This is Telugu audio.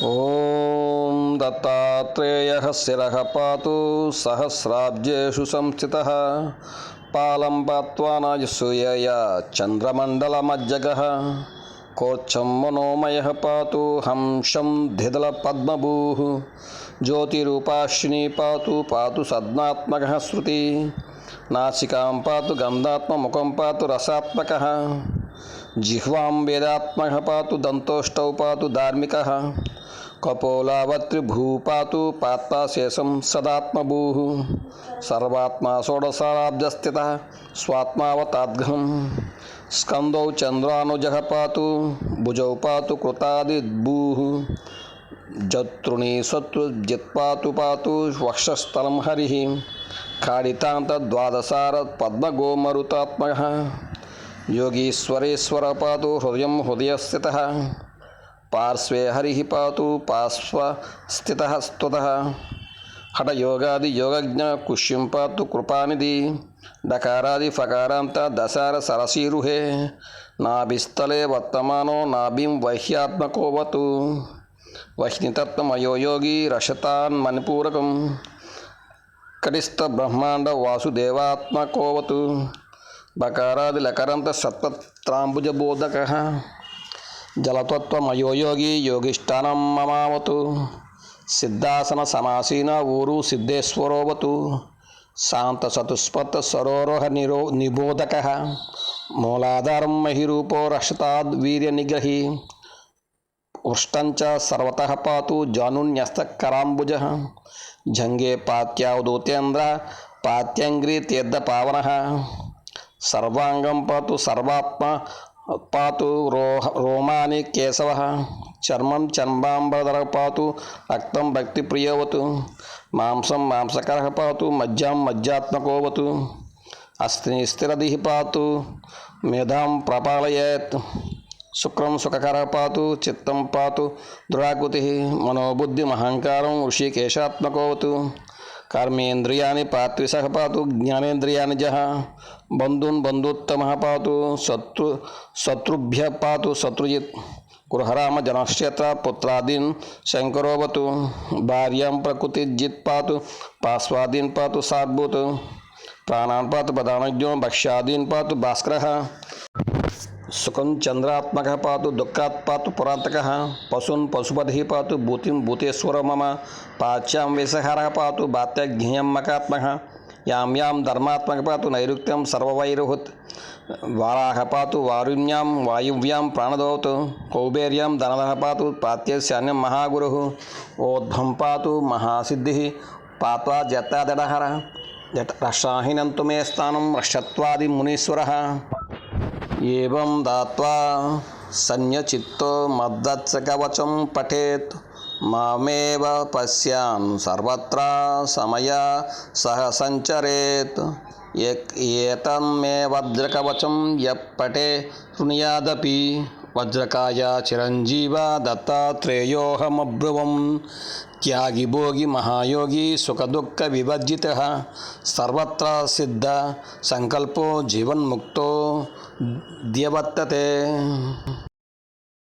ఓం దత్తాత్రేయః శిరః పాతు సహస్రాబ్జేషు సంస్థితః పాలం పాత్వా నాయసూయయ చంద్రమండలమజ్జగః కోచ్చం మనోమయః పాతు హంసం ధిదల పద్మభూః జ్యోతిరూపాశ్విని పాతు పాతు సద్నాత్మకః శృతి నాసికాం పాతు గంధాత్మముఖం పాతు రసాత్మకః జిహ్వాం వేదాత్మకః పాతు దంతోష్టౌ పాతు ధార్మికः కపోలావత్రిభూ పాతు పాత్మాశేషం సదాత్మభూః సర్వాత్మా షోడశాబ్దస్థితః స్వాత్మావతాద్ఘం స్కందౌ చంద్రానుజః పాతు భుజౌ పాతు కృతాదిద్భూః జతృణీ శత్రుజిత్పాతు పాతు వక్షస్థలం హరిః ఖాడితాంత ద్వాదశార పద్మగోమరుతాత్మకः యోగీశ్వరేశ్వర పాతు హృదయం హృదయస్థితః పార్శ్వే హరిః పాతు పార్శ్వస్థితః స్తుతః హఠయోగాది యోగజ్ఞ కుష్యం పాతు కృపానిధి డకారాది ఫకారాంత దశార సరసీరుహే నాభిస్థలే వర్తమానో నాభిం వైహ్యాత్మకోవతు వహ్నితత్వమయో యోగి రషతాన్ మణిపూరకం కటిస్థ బ్రహ్మాండ వాసుదేవాత్మకోవతు బకారాది లకరంత సత్పత్రాంబుజబోధకః జలతత్వమయో యోగి యోగిష్టానం మమావతు సిద్ధాసన సమాసీన ఊరు సిద్ధేశ్వరోవతు శాంత చతుష్పత్ సరోరోహ నిబోధకః మూలాధారం మహిరూపో రక్షతాద్ వీర్య నిగ్రహి ఉష్టంచ సర్వతః పాతు జానున్యస్తకరాంబుజః జంగే పాత్యావదూతేంద్ర పాత్యంగ్రీ తీర్థపావనః సర్వాంగం పాతు సర్వాత్మ పాతు రోమాని కేశవః చర్మం చర్మాంబరధర పాతు రక్తం భక్తిప్రియవతు మాంసం మాంసకరః పాతు మజ్జాం మజ్జాత్మకోవతు అస్థిని స్థిరదిః పాతు మేధాం ప్రపాలయేత్ శుక్రం సుఖకరః పాతు చిత్తం పాతు దృఢాకృతిః మనోబుద్ధిమహంకారం ఋషికేశాత్మకోవతు కర్మేంద్రియాణి పాత్విషః పాతు జ్ఞానేంద్రియాణి జః బంధూన్ బంధుత్తమః పాతు శత్రుభ్యః పాతు శత్రుజిత్ గృహరామ జనశ్చేత్ర పుత్రాదీన్ శంకరోవతు భార్యాం ప్రకృతిజిత్ పాతు పాస్వాదీన్ పాతు సాద్భూత్ ప్రాణాన్ పాతు ప్రధానజ్ఞో భక్ష్యాదీన్ పాతు భాస్కరః సుఖం చంద్రాత్మకః పాతు దుఃఖాత్ పాతు పురాంతకః పశూన్ పశుపతిః పాతు భూతిం భూతేశ్వరో మమ పాచ్యాం వేషహారः పాతు భాత్యజ్ఞేయం మకాత్మకः యాం యాం ధర్మాత్మకः పాతు నైరుక్త్యం సర్వవైరుహుత్ వారాహ పాతు వారుణ్యాం వాయువ్యాం ప్రాణదోత్ కౌబేర్యాం ధనదః పాతు పాత్యశాన్యం మహాగురుః ఓద్భం పాతు మహాసిద్ధిః పాత్వా జత్తాదడహర రక్షాహినంతు మే స్థానం రక్షత్వాది మునీశ్వరः ఏవం దాత్వా సన్యచిత్తో మద్దత్సకవచం పఠేత్ మామేవ పశ్యాన్ సర్వత్రా సమయా సహ సంచరేత్ ఏతన్మే వజ్రకవచం యప్పటే శృణుయాదపి వజ్రకాయ చిరంజీవ దత్తాత్రేయోహమబ్రువం త్యాగి భోగి మహాయోగి సుఖదుఃఖ వివర్జితః సర్వత్ర సిద్ధ సంకల్పో జీవన్ముక్తో ద్యవర్తతే.